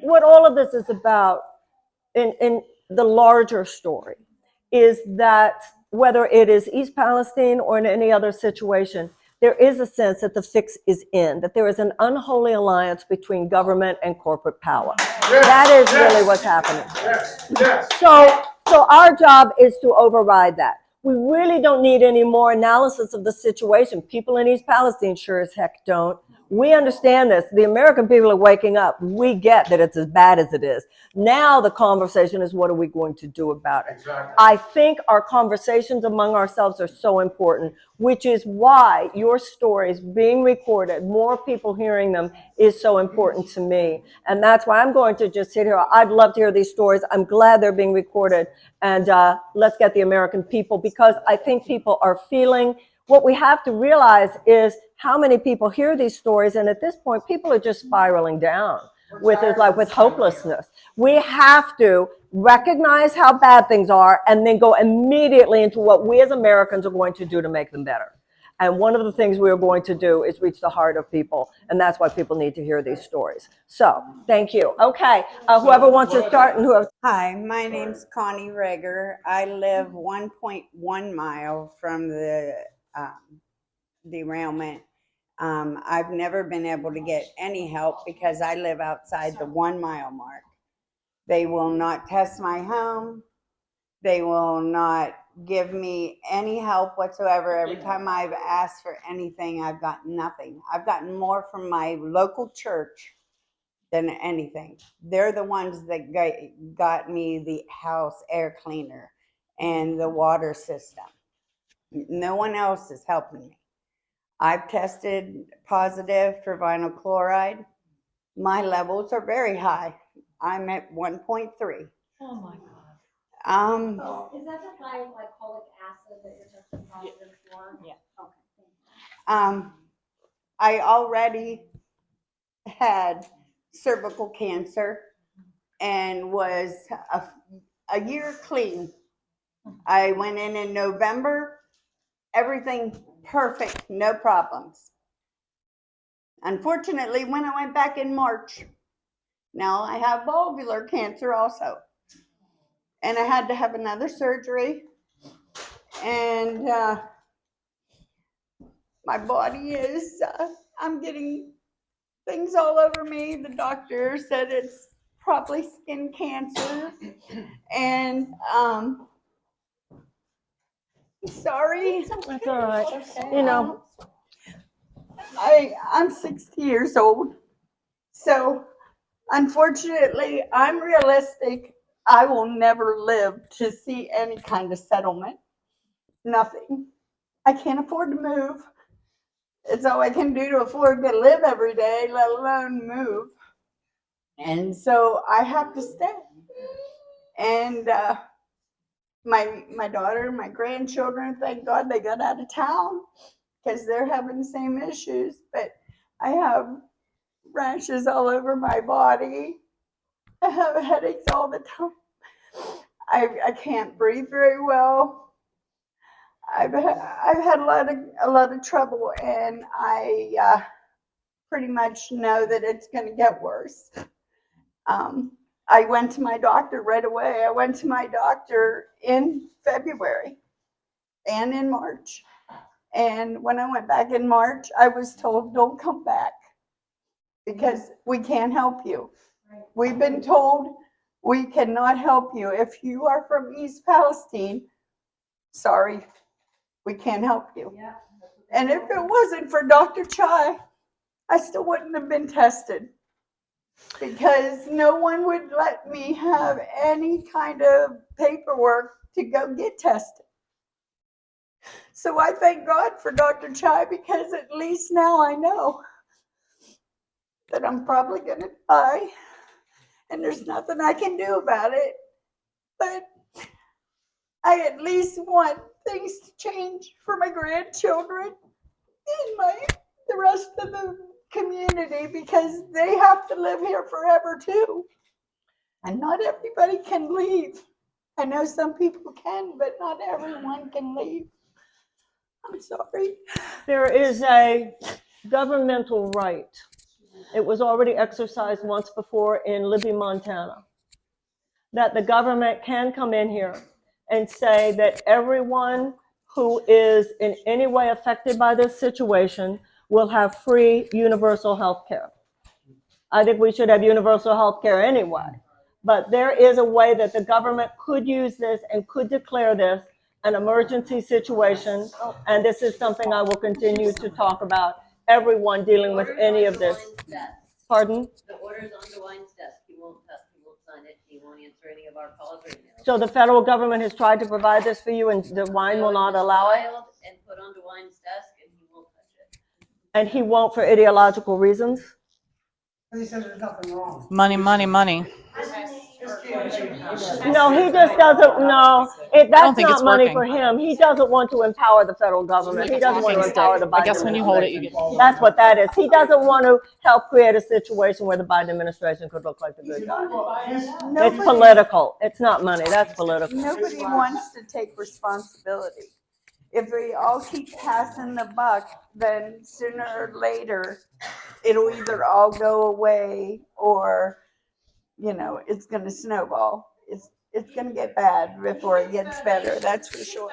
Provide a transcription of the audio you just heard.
what all of this is about in the larger story is that whether it is East Palestine or in any other situation, there is a sense that the fix is in, that there is an unholy alliance between government and corporate power. Yes, that is really what's happening. Yes. So our job is to override that. We really don't need any more analysis of the situation. People in East Palestine sure as heck don't. We understand this. The American people are waking up. We get that it's as bad as it is. Now the conversation is, what are we going to do about it? Exactly. I think our conversations among ourselves are so important, which is why your stories being recorded, more people hearing them, is so important to me. And that's why I'm going to just sit here. I'd love to hear these stories. I'm glad they're being recorded. And let's get the American people, because I think people are feeling. What we have to realize is how many people hear these stories, and at this point, people are just spiraling down with hopelessness. We have to recognize how bad things are and then go immediately into what we as Americans are going to do to make them better. And one of the things we are going to do is reach the heart of people, and that's why people need to hear these stories. So, thank you. Okay, whoever wants to start and whoever. Hi, my name's Connie Rager. I live 1.1 mile from the derailment. I've never been able to get any help because I live outside the 1 mile mark. They will not test my home. They will not give me any help whatsoever. Every time I've asked for anything, I've gotten nothing. I've gotten more from my local church than anything. They're the ones that got me the house air cleaner and the water system. No one else is helping me. I've tested positive for vinyl chloride. My levels are very high. I'm at 1.3. Oh my God. Is that the glycolic acid that you're testing positive for? Yeah. Okay. I already had cervical cancer and was a year clean. I went in November, everything perfect, no problems. Unfortunately, when I went back in March, now I have vulvar cancer also. And I had to have another surgery. And my body is, I'm getting things all over me. The doctor said it's probably skin cancer. And sorry. That's all right. You know, I'm 60 years old. So unfortunately, I'm realistic. I will never live to see any kind of settlement. Nothing. I can't afford to move. It's all I can do to afford to live every day, let alone move. And so I have to stay. And my daughter, my grandchildren, thank God they got out of town because they're having the same issues. But I have rashes all over my body. I have headaches all the time. I can't breathe very well. I've had a lot of trouble, and I pretty much know that it's going to get worse. I went to my doctor right away. I went to my doctor in February and in March. And when I went back in March, I was told, don't come back because we can't help you. We've been told we cannot help you. If you are from East Palestine, sorry, we can't help you. And if it wasn't for Dr. Chai, I still wouldn't have been tested because no one would let me have any kind of paperwork to go get tested. So I thank God for Dr. Chai because at least now I know that I'm probably going to die and there's nothing I can do about it. But I at least want things to change for my grandchildren and the rest of the community because they have to live here forever too. And not everybody can leave. I know some people can, but not everyone can leave. I'm sorry. there is a governmental right It was already exercised once before in Libby, Montana, that the government can come in here and say that everyone who is in any way affected by this situation will have free universal health care. I think we should have universal health care anyway. But there is a way that the government could use this and could declare this an emergency situation. And this is something I will continue to talk about, everyone dealing with any of this. Pardon? The order's on DeWine's desk. He won't sign it. He won't answer any of our calls or emails. So the federal government has tried to provide this for you and DeWine will not allow it? And put on DeWine's desk and he won't touch it. And he won't for ideological reasons? He said there's nothing wrong. Money, money, money. No, he just doesn't, no, that's think not it's money working. for him. He doesn't want to empower the federal government. He doesn't want to empower the Biden I guess when you hold it, you administration. get. That's what that is. He doesn't want to help create a situation where the Biden administration could look like the good guy. It's political. It's not money. That's political. Nobody wants to take responsibility. If we all keep passing the buck, then sooner or later, it'll either all go away or, it's gonna snowball. It's gonna get bad before it gets better, that's for sure.